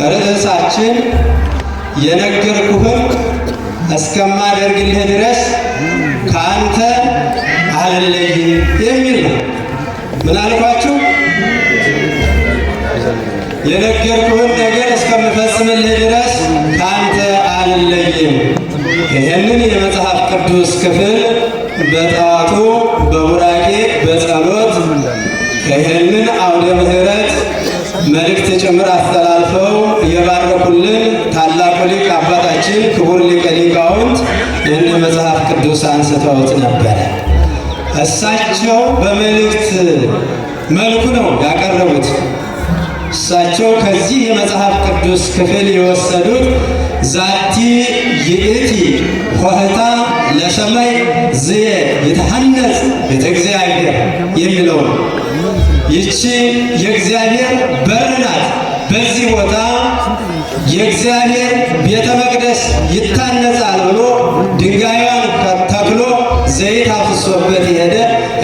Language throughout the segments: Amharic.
ርዕሳችን የነገርኩህን እስከማደርግልህ ድረስ ከአንተ አልለይም የሚል ነው። ምን አልኳችሁ? የነገርኩህን ነገር እስከምፈጽምልህ ድረስ ከአንተ አልለይም። ይህንን የመጽሐፍ ቅዱስ ክፍል በጠዋቱ በቡራኬ በጸሎት ይህንን አውደ ምሕረት መልእክት ጭምር አስተላልፈው የባረኩልን ታላቁ ሊቅ አባታችን ክቡር ሊቀ ሊቃውንት ይህን መጽሐፍ ቅዱስ አንስተውት ነበረ። እሳቸው በመልእክት መልኩ ነው ያቀረቡት። እሳቸው ከዚህ የመጽሐፍ ቅዱስ ክፍል የወሰዱት ዛቲ ይእቲ ኆኅታ ለሰማይ ዝየ የተሐነጽ ቤተ እግዚአብሔር የሚለው ይቺ የእግዚአብሔር በር ናት። በዚህ ቦታ የእግዚአብሔር ቤተ መቅደስ ይታነጻል ብሎ ድንጋዩን ተክሎ ዘይት አፍሶበት የሄደ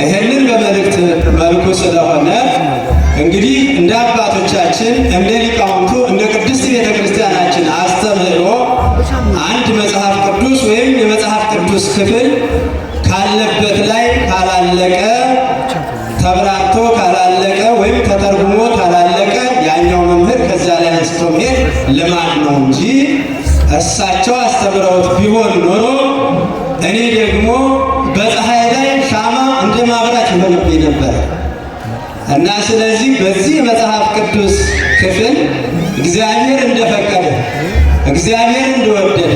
ይህንን በመልእክት መልኩ ስለሆነ እንግዲህ እንደ አባቶቻችን እንደ ሊቃውንቱ እንደ ቅድስት ቤተ ክርስቲያናችን አስተምህሮ አንድ መጽሐፍ ቅዱስ ወይም የመጽሐፍ ቅዱስ ክፍል ካለበት ላይ ካላለቀ ተብራርቶ ካላለቀ ወይም ተተርጉሞ ካላለቀ ያኛው መምህር ከዛ ላይ አንስቶ መሄድ ልማድ ነው እንጂ እሳቸው አስተምረውት ቢሆን ኖሮ እኔ ደግሞ በፀሐይ ላይ ሻማ እንደ ማብራት ይሆንብኝ ነበር እና ስለዚህ በዚህ መጽሐፍ ቅዱስ ክፍል እግዚአብሔር እንደፈቀደ እግዚአብሔር እንደወደደ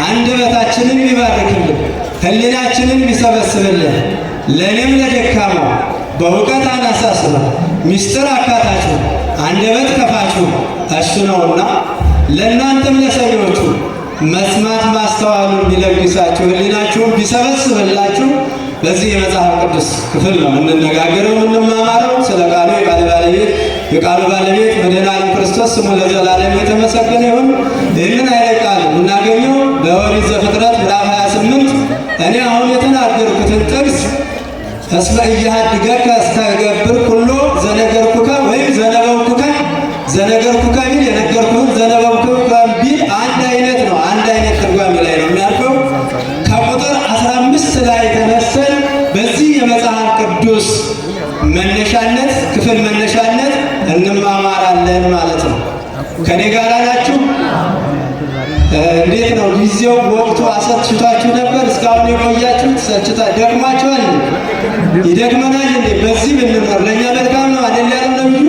አንደበታችንን ይባርክልን፣ ሕሊናችንን ይሰበስብልን። ለእኔም ለደካማው በእውቀት አናሳስበ ምስጢር አካታችሁ አንደበት ከፋችሁ እሱ ነውና ለእናንተም ለሰሚዎቹ መስማት ማስተዋሉን ቢለግሳችሁ ሕሊናችሁን ቢሰበስብላችሁ በዚህ የመጽሐፍ ቅዱስ ክፍል ነው እንነጋገረው እንማማረው። ስለ ቃሉ የቃሉ ባለቤት መድኃኔዓለም ክርስቶስ ስሙ ለዘላለም የተመሰገነ ይሁን። ይህንን ኃይለ ቃል የምናገኘው በኦሪት ዘፍጥረት ምዕራፍ 28 እኔ አሁን የተናገርኩትን ጥቅስ እስመ ኢያሃድገከ እስተገብር ኩሎ ዘነገርኩከ ወይም ዘነገርኩከ ቢል የነገርኩህን ዘነበብኩከ ቢል አንድ አይነት ነው። አንድ አይነት ትርጓሜ ላይ ነው የሚያልፈው። ከቁጥር 15 ላይ ተነስተን በዚህ የመጽሐፍ ቅዱስ መነሻነት ክፍል መነሻነት እንማማራለን ማለት ነው። ከኔ ጋር ናችሁ? እንዴት ነው ጊዜው ወቅቱ አሰልችቷችሁ ነበር? እስካሁን የቆያችሁት ሰልችታ ደክማችኋል? ይደክመናል እንዴ? በዚህ ብንኖር ለእኛ መልካም ነው አይደል ያለው ነብዩ?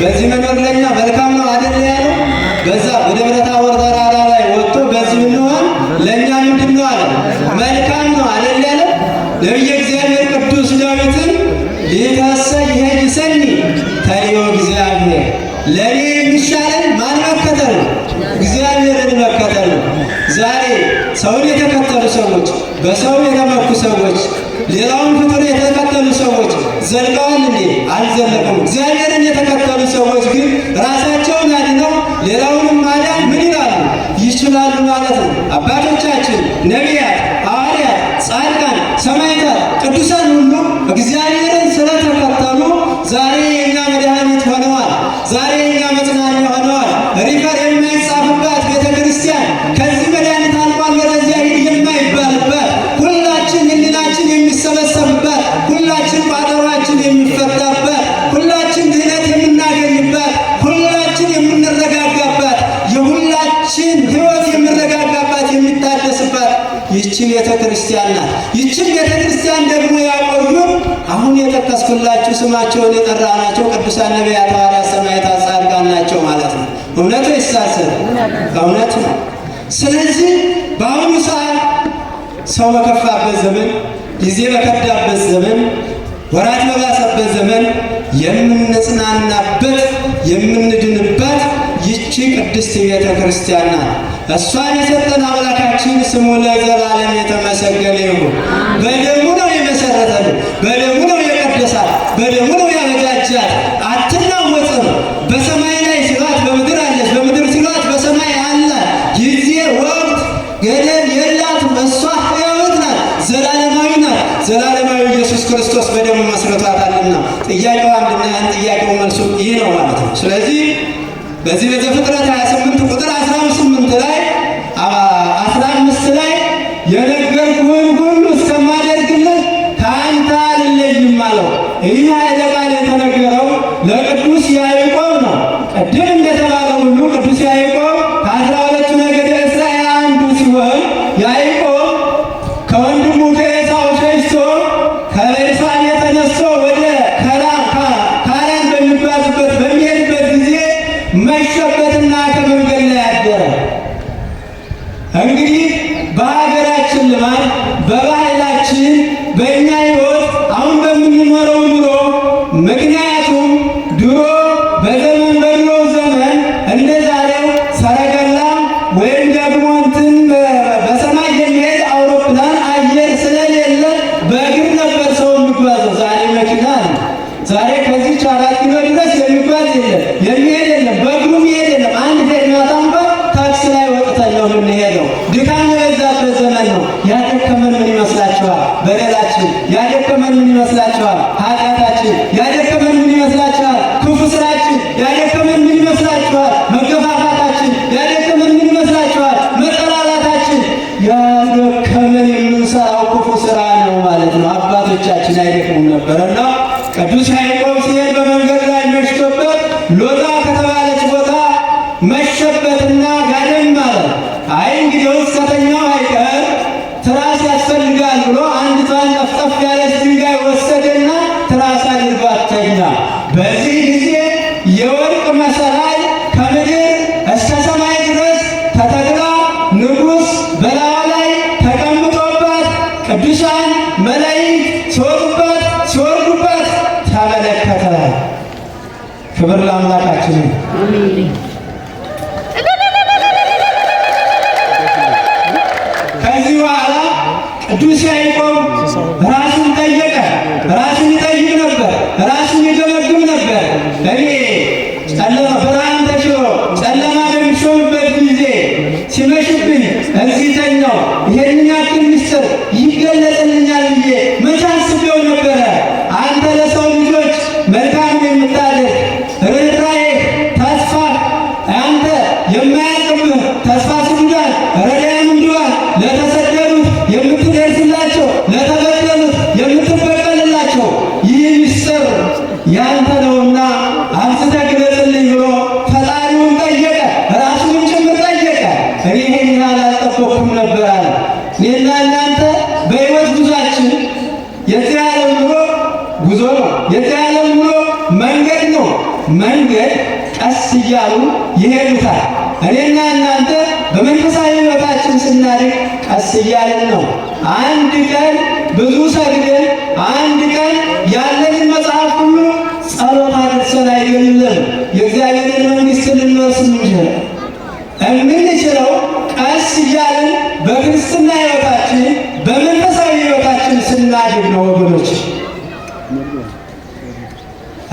በዚህ መኖር ለእኛ መልካም ነው አይደል ያለው? በዛ በደብረ ታቦር ተራራ ላይ ወጥቶ በዚህ ብንሆን ለእኛ ምንድን ነው አለ? መልካም ነው አይደል ያለው? ነቢየ እግዚአብሔር ቅዱስ ዳዊትን ሊታሰ ይሄድሰኒ ተሪዮ እግዚአብሔር ለእኔ የሚሻለን ማን መከተል ነው? እግዚአብሔርን መከተል ነው። ዛሬ ሰውን የተከተሉ ሰዎች፣ በሰው የተመኩ ሰዎች፣ ሌላውን ፍጡር የተከተሉ ሰዎች ዘልቀዋል እንዴ? አልዘለቁም። እግዚአብሔርን የተከተሉ ሰዎች ግን ራሳቸውን አድነው ሌላውንም ማዳን ምን ይላሉ? ይችላሉ ማለት ነው። አባቶቻችን ነቢያት፣ ሐዋርያት፣ ጻድቃን፣ ሰማዕታት፣ ቅዱሳን ሁሉ እግዚአብሔርን ስለተከተሉ ዛሬ የእኛ መድኃኒት ሆነዋል። ዛሬ የእኛ መጽናኛ ሆነዋል። ሪፈር የማይጻፍባት ቤተ ክርስቲያን ከዚህ መድኃኒት አልቋል ወደዚያ ሂድ የማይባልባት ሁላችን ሕሊናችን የሚሰበሰብባት ሁላችን ቋጠሯችን የሚፈታባት ሁላችን ድህነት የምናገኝባት ሁላችን የምንረጋጋባት የሁላችን ሕይወት የሚረጋጋባት የሚታደስባት ይህች ቤተ ክርስቲያን ናት። ይህችን ቤተ ክርስቲያን ደግሞ ያቆዩን አሁን የጠቀስኩላችሁ ስማቸውን የጠራናቸው ቅዱሳን ነቢያት፣ ሐዋርያት፣ ሰማዕታት፣ ጻድቃን ናቸው ማለት ነው። እውነቱ ይሳሰብ እውነት ነው። ስለዚህ በአሁኑ ሰዓት ሰው በከፋበት ዘመን፣ ጊዜ በከዳበት ዘመን፣ ወራት በባሰበት ዘመን የምንጽናናበት የምንድንበት ይቺ ቅድስት ቤተ ክርስቲያን ናት። እሷን የሰጠን አምላካችን ስሙ ለዘላለም የተመሰገነ ይሁን። በደሙ ነው የመሰረተልን፣ በደሙ ነው የቀደሳት፣ በደሙ ነው ያበጃጃት። አትናወጽም። በሰማይ ላይ ሲሏት በምድር አለች፣ በምድር ሲሏት በሰማይ አላት። ጊዜ ወቅት ገደብ የላትም። እሷ ሕያዊት ናት፣ ዘላለማዊ ናት። ዘላለማዊ ኢየሱስ ክርስቶስ በደሙ መስርቷታልና ጥያቄው አንድና ያን ጥያቄው መልሱ ይህ ነው ማለት ነው። ስለዚህ በዚህ በዘፍጥረት 28 ቁጥር 18 ላይ 15 ላይ የነገርኩህን ሁሉ እስከማደርግልህ ከአንተ አልለይም አለው። ይህ ኃይለ ቃል የተነገረው ለቅዱስ ያዕቆብ ነው። ቅድም እንደተባለ ሁሉ ቅዱስ ያዕቆብ ከ12ቱ ነገደ እስራኤል አንዱ ሲሆን ያዕቆብ ከወንድሙ ከዔሳው ሸሽቶ ከቤርሳቤ ተነስቶ ወደ ካራን በሚሄድበት ጊዜ መሸበትና ከመንገድ ላይ አደረ። እንግዲህ በሀገራችን ልማድ በባህላችን በእኛ ሕይወት አሁን በምንኖረው ኑሮ ምክንያቱም ድሮ በድሮ ዘመን እንደ ዛሬው ሰረገላ ወይም ደግሞ እንትን በሰማይ የሚሄድ አውሮፕላን አየር ስለሌለ በእግር ነበር ሰው የሚጓዘው። ዛሬ መኪና አለ። ዛሬ ከዚህች 4 ኪሎ ድረስ የሚጓዝ የለም፣ የሚሄድ የለም፣ በእግሩ የሚሄድ የለም። አንድ ፌርማታ እንኳን ታክሲ ላይ ወጥተን ነው የምንሄደው። ድካም የበዛበት ዘመን ነው። ያደከመን ምን ይመስላችኋል? በደላችን። ያደከመን ምን ይመስላችኋል? ኃጢአታችን። ያደከመን ምን ይመስላችኋል? ክፉ ስራችን። ያደከመን ምን ይመስላችኋል? መገፋፋታችን። ያደከመን ምን ይመስላችኋል? መጠላላታችን። ያደከመን የምንሰራው ክፉ ስራ ነው ማለት ነው። አባቶቻችን አይደክሙም ነበርና ቅዱስ ያዕቆብ ሲሄድ በመንገድ ላይ መሽቶበት ሎዛ ከተባለች ቦታ መሸበትና ጋደም ማለት አይ እንግዲህ ከተኛው አይቀር ትራስ ያስፈልጋል ብሎ አንዲቷን ጠፍጠፍ ያለች ድንጋይ ወሰደና ትራስ አድርጓት ተኛ። በዚህ ጊዜ የወርቅ መሰላል ከምድር እስከ ሰማይ ድረስ ተተክላ ንጉሥ በላዩ ላይ ተቀምጦባት ቅዱሳን መላእክት ሲወጡበት ሲወርዱበት ተመለከተ። ክብር ለአምላካችን። ከዚህ በኋላ ቅዱስ ያዕቆብ ራሱን ጠየቀ። ራሱን ይጠይቅ ነበር፣ ራሱን ይገመግም ነበር። እኔ ጨለማ ብርሃን ተሽሮ ጨለማ በሚሾምበት ጊዜ ሲመሽብኝ እዚህ ተኛው ይሄን ያክል ምስጢር ይገለጽልኛል ብዬ መቼ አስቤው ነበረ? አንተ ለሰው ልጆች መልካም የምታደርግ ርኅራኄ፣ ተስፋ አንተ የማያልቅብህ ተስፋ ስንዳን ረዳያን እንዲዋል ለተሰደዱት የምትደርስላቸው ለተበደሉት የምትበቀልላቸው ይህ ምስጢር ያንተ ነውና አብዝተህ ግለጽልኝ ብሎ ፈጣሪውን ጠየቀ። ራሱንም ጭምር ጠየቀ። እኔ ይሄን ያህል አልጠበቅኩም ነበር አለ። እኔና እናንተ በሕይወት ጉዟችን የዚህ ዓለም ኑሮ ጉዞ ነው። የዚህ ዓለም ኑሮ መንገድ ነው። መንገድ ቀስ እያሉ ይሄዱታል። እኔና እናንተ በመንፈሳዊ ሕይወታችን ስናድግ ቀስ እያልን ነው። አንድ ቀን ብዙ ሰግደን አንድ ቀን ያለንን መጽሐፍ ሁሉ ጸሎት አድርሰን አይደለም የእግዚአብሔርን መንግሥት ልንወርስ የምንችለው ቀስ እያልን በክርስትና ሕይወታችን በመንፈሳዊ ሕይወታችን ስናድግ ነው ወገኖች።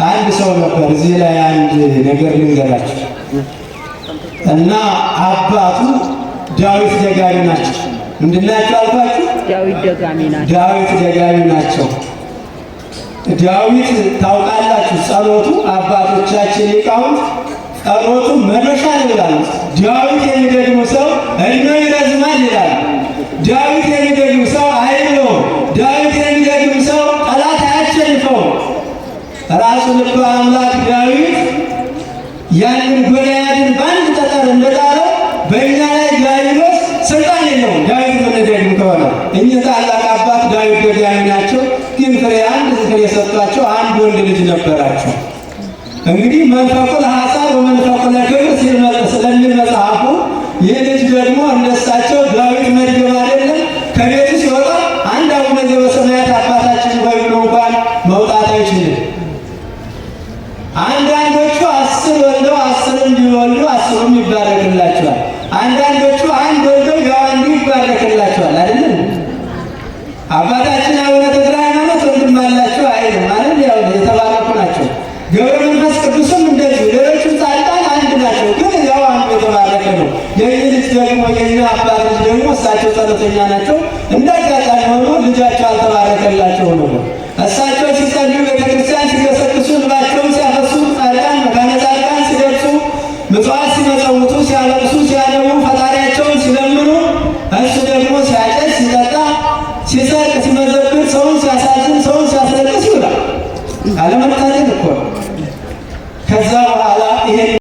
አንድ ሰው ነበር። እዚህ ላይ አንድ ነገር ልንገራችሁ እና አባቱ ዳዊት ደጋሚ ናቸው። ምንድናቸው አልኳችሁ? ዳዊት ደጋሚ ናቸው። ዳዊት ታውቃላችሁ፣ ጸሎቱ አባቶቻችን ሊቃውንት ጸሎቱ መዶሻ ነው ይላሉ። ዳዊት የሚደግሙ ሰው እድሜ ይረዝማል ይላሉ። ዳዊት የሚደግሙ ሰው አይኖርም። ዳዊት የሚደግሙ ሰው ጠላት አያሸንፈውም። ራሱ ልበ አምላክ ዳዊት ያንን ጎልያድን በአንድ ጠጠር እንደጣለው በእኛ ላይ ዲያብሎስ ስልጣን የለውም። ዳዊት ምንደግም ከሆነ እኚህ ታላቅ አባት ዳዊት ደጋሚ ናቸው። ግን አንድ ፍሬ የሰጧቸው አንድ ወንድ ልጅ ነበራቸው። እንግዲህ መንፈቁ ለሐሳብ ወመንፈቁ ለክብር ስለሚል መጽሐፉ ይህ ልጅ ደግሞ እንደሳቸው ዳዊት መድገም አይደለም ከቤቱ ሲወጣ አንድ አቡነ ዘበሰማያት አባታችን ሆይ ብሎ እንኳን መውጣት አይችልም። አንዳንዶቹ 10 ወልደው 10 እንዲወልዱ 10ም ይባረክላቸዋል። አንዳንዶቹ አንድ ወልደው ያው አንዱ ይባረክላቸዋል። አይደለም አባታችን አቡነ ተክለ ሃይማኖት ወንድም አላቸው አይደለም ማለት ያው የተባረኩ ናቸው። ገብረ መንፈስ ቅዱስም እንደዚህ ሌሎቹ ጻድቃን አንድ ናቸው፣ ግን ያው አንዱ የተባረከ ነው። የዚህ ልጅ ደግሞ የኛ አባት ልጅ ደግሞ እሳቸው ጸሎተኛ ናቸው። እንዳጋጣሚ ሆኖ ልጃቸው አልተባረከላቸው ነው። እሳቸው ሲጸልዩ ቤተክርስቲያን ሲገሰግሱ ልባቸውን ሲያፈሱ ጻድቃን መካነ ጻድቃን ሲደርሱ ምጽዋ ሲመጸውቱ ሲያለቅሱ ሲያነቡ ፈጣሪያቸውን ሲለምኑ እሱ ደግሞ ሲያጨስ ሲጠጣ ሲሰርቅ ሲመዘብር ሰውን ሲያሳዝን ሰውን ሲያስለቅስ ይውላል። አለመታደል እኮ ነው። ከዛ በኋላ